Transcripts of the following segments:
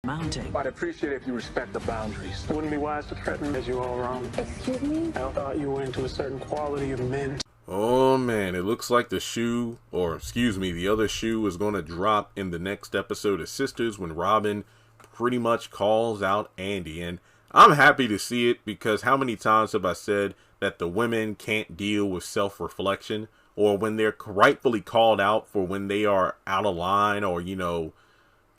mounting. I'd appreciate it if you respect the boundaries. It wouldn't be wise to threaten as you all wrong. Excuse me? I thought you were into a certain quality of men. Oh man, it looks like the shoe, or excuse me, the other shoe is going to drop in the next episode of Sisters when Robin pretty much calls out Andy. And I'm happy to see it, because how many times have I said that the women can't deal with self-reflection, or when they're rightfully called out for when they are out of line, or, you know,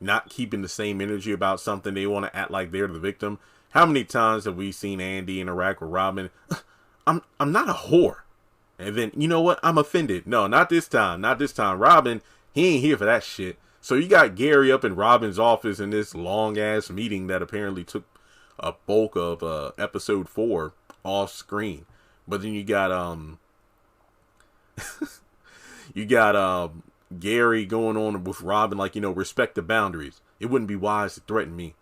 not keeping the same energy about something, they want to act like they're the victim. How many times have we seen Andy interact with Robin? I'm not a whore. And then, you know what? I'm offended. No, not this time. Not this time. Robin, he ain't here for that shit. So you got Gary up in Robin's office in this long-ass meeting that apparently took a bulk of episode 4 off screen. But then you got Gary going on with Robin like, you know, respect the boundaries. It wouldn't be wise to threaten me.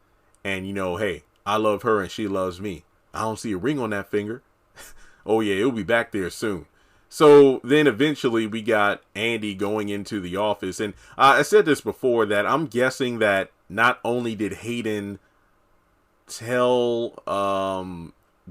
And, you know, hey, I love her and she loves me. I don't see a ring on that finger. Oh, yeah, it'll be back there soon. So then eventually we got Andy going into the office. And I said this before, that I'm guessing that not only did Hayden tell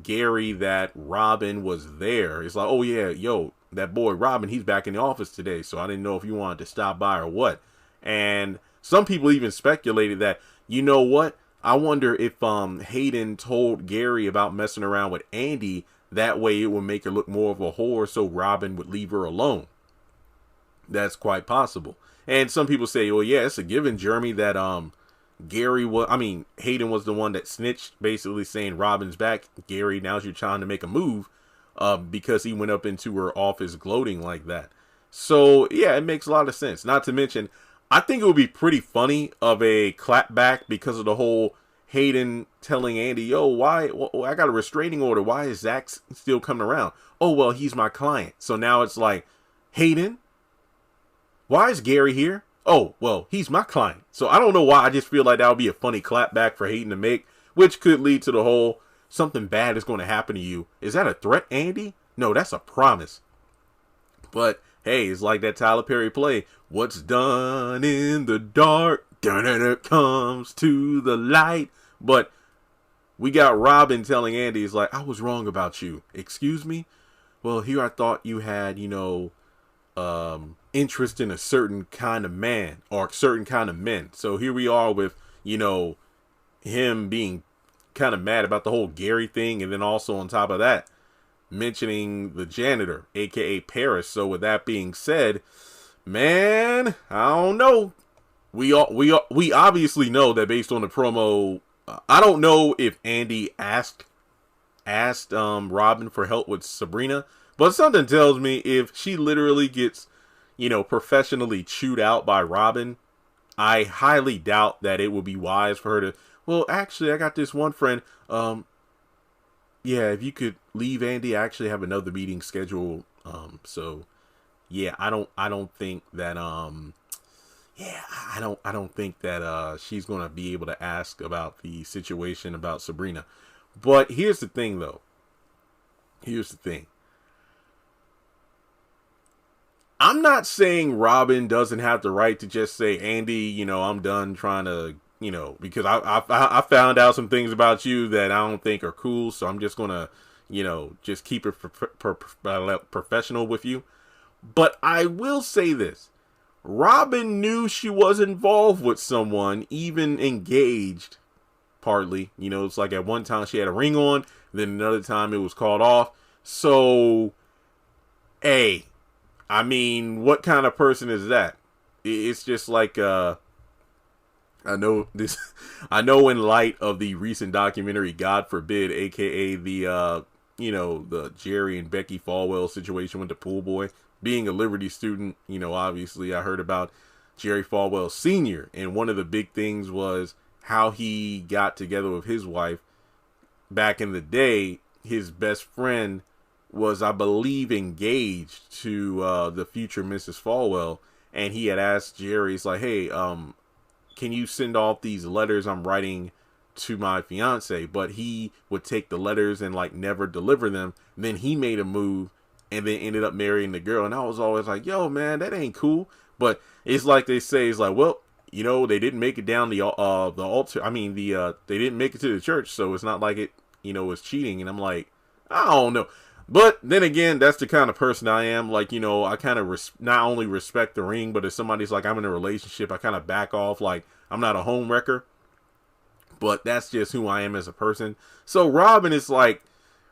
Gary that Robin was there, it's like, oh yeah, yo, that boy Robin, he's back in the office today. So I didn't know if you wanted to stop by or what. And some people even speculated that, you know what? I wonder if Hayden told Gary about messing around with Andy. That way it would make her look more of a whore, so Robin would leave her alone. That's quite possible. And some people say, well, yeah, it's a given, Jeremy, that Hayden was the one that snitched, basically saying Robin's back. Gary, now's your time to make a move, because he went up into her office gloating like that. So, yeah, it makes a lot of sense. Not to mention, I think it would be pretty funny of a clapback because of the whole Hayden telling Andy, yo, why, I got a restraining order. Why is Zach still coming around? Oh, well, he's my client. So now it's like, Hayden, why is Gary here? Oh, well, he's my client. So I don't know why. I just feel like that would be a funny clapback for Hayden to make, which could lead to the whole something bad is going to happen to you. Is that a threat, Andy? No, that's a promise. But hey, it's like that Tyler Perry play. What's done in the dark, comes to the light. But we got Robin telling Andy, is like, I was wrong about you. Excuse me? Well, here I thought you had, you know, interest in a certain kind of man or certain kind of men. So here we are with, you know, him being kind of mad about the whole Gary thing. And then also on top of that, mentioning the janitor, aka Paris. So with that being said, man, I don't know. We obviously know that based on the promo. I don't know if Andy asked Robin for help with Sabrina, but something tells me if she literally gets, you know, professionally chewed out by Robin, I highly doubt that it would be wise for her to, well, actually, I got this one friend. Yeah, if you could leave Andy, I actually have another meeting scheduled. So yeah, I don't think that, I don't think that she's going to be able to ask about the situation about Sabrina. But here's the thing, though. Here's the thing. I'm not saying Robin doesn't have the right to just say, Andy, you know, I'm done trying to, you know, because I found out some things about you that I don't think are cool. So I'm just going to, you know, just keep it professional with you. But I will say this. Robin knew she was involved with someone, even engaged, partly. You know, it's like at one time she had a ring on, then another time it was called off. So, hey, I mean, what kind of person is that? It's just like, I know in light of the recent documentary, God Forbid, aka the, you know, the Jerry and Becky Falwell situation with the pool boy. Being a Liberty student, you know, obviously I heard about Jerry Falwell Sr. And one of the big things was how he got together with his wife. Back in the day, his best friend was, I believe, engaged to the future Mrs. Falwell. And he had asked Jerry, he's like, hey, can you send off these letters I'm writing to my fiance? But he would take the letters and like never deliver them. Then he made a move and then ended up marrying the girl. And I was always like, yo, man, that ain't cool. But it's like they say, it's like, well, you know, they didn't make it down the altar. I mean, they didn't make it to the church, so it's not like it, you know, was cheating. And I'm like, I don't know. But then again, that's the kind of person I am. Like, you know, I kind of not only respect the ring, but if somebody's like, I'm in a relationship, I kind of back off. Like, I'm not a home wrecker. But that's just who I am as a person. So Robin is like,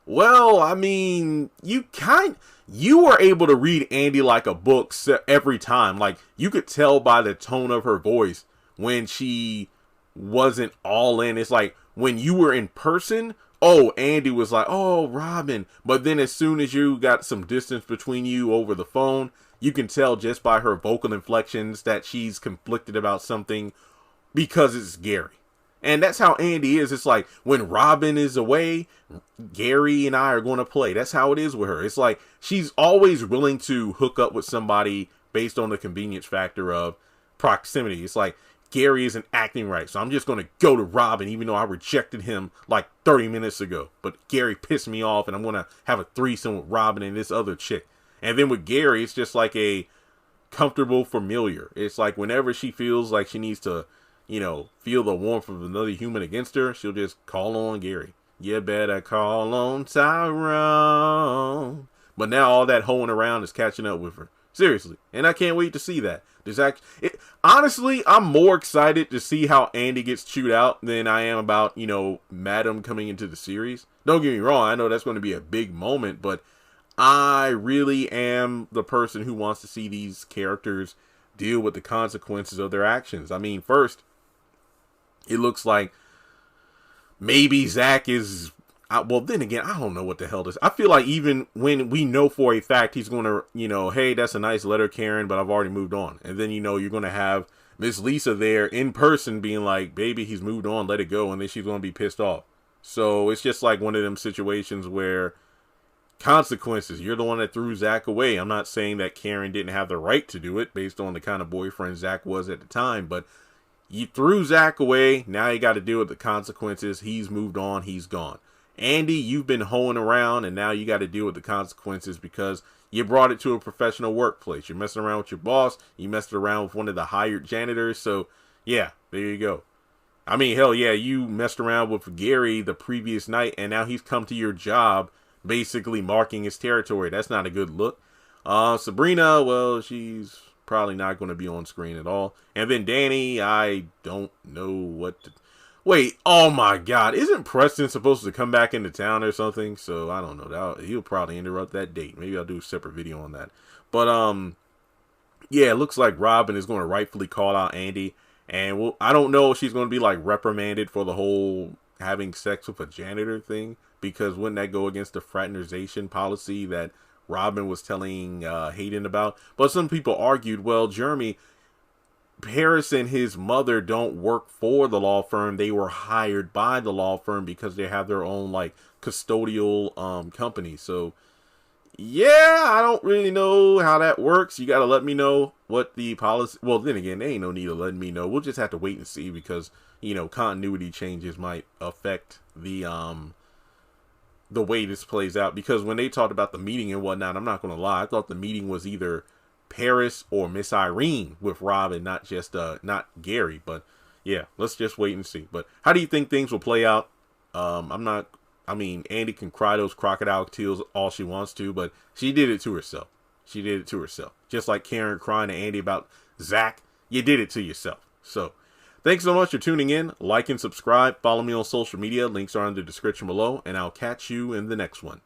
well, I mean, you were able to read Andy like a book every time. Like, you could tell by the tone of her voice when she wasn't all in. It's like when you were in person, oh, Andy was like, oh, Robin. But then as soon as you got some distance between you over the phone, you can tell just by her vocal inflections that she's conflicted about something because it's Gary. And that's how Andy is. It's like when Robin is away, Gary and I are going to play. That's how it is with her. It's like she's always willing to hook up with somebody based on the convenience factor of proximity. It's like Gary isn't acting right, so I'm just going to go to Robin, even though I rejected him like 30 minutes ago. But Gary pissed me off, and I'm going to have a threesome with Robin and this other chick. And then with Gary, it's just like a comfortable familiar. It's like whenever she feels like she needs to, you know, feel the warmth of another human against her, she'll just call on Gary. You better call on Tyrone. But now all that hoeing around is catching up with her. Seriously. And I can't wait to see that. Honestly, I'm more excited to see how Andy gets chewed out than I am about, you know, Madam coming into the series. Don't get me wrong. I know that's going to be a big moment, but I really am the person who wants to see these characters deal with the consequences of their actions. I mean, first, it looks like maybe Zach is, well, then again, I don't know what the hell this, I feel like even when we know for a fact he's going to, you know, hey, that's a nice letter, Karen, but I've already moved on. And then, you know, you're going to have Miss Lisa there in person being like, baby, he's moved on, let it go. And then she's going to be pissed off. So it's just like one of them situations where consequences, you're the one that threw Zach away. I'm not saying that Karen didn't have the right to do it based on the kind of boyfriend Zach was at the time, but you threw Zach away. Now you got to deal with the consequences. He's moved on. He's gone. Andy, you've been hoeing around, and now you got to deal with the consequences because you brought it to a professional workplace. You're messing around with your boss. You messed around with one of the hired janitors. So, yeah, there you go. I mean, hell yeah, you messed around with Gary the previous night, and now he's come to your job basically marking his territory. That's not a good look. Sabrina, well, she's probably not going to be on screen at all. And then Danny, I don't know what to... Wait, oh my god, isn't Preston supposed to come back into town or something? So, I don't know. He'll probably interrupt that date. Maybe I'll do a separate video on that. But, yeah, it looks like Robin is going to rightfully call out Andy. And well, I don't know if she's going to be, like, reprimanded for the whole having sex with a janitor thing. Because wouldn't that go against the fraternization policy that Robin was telling Hayden about? But some people argued, well, Jeremy, Paris and his mother don't work for the law firm. They were hired by the law firm because they have their own, like, custodial company. So, yeah, I don't really know how that works. You got to let me know what the policy... Well, then again, there ain't no need to let me know. We'll just have to wait and see because, you know, continuity changes might affect the way this plays out. Because when they talked about the meeting and whatnot, I'm not going to lie, I thought the meeting was either Paris or Miss Irene with Robin, not just not Gary. But yeah, let's just wait and see. But how do you think things will play out? I mean, Andy can cry those crocodile tears all she wants to, but she did it to herself. She did it to herself. Just like Karen crying to Andy about Zach, you did it to yourself. So thanks so much for tuning in. Like and subscribe. Follow me on social media. Links are in the description below, and I'll catch you in the next one.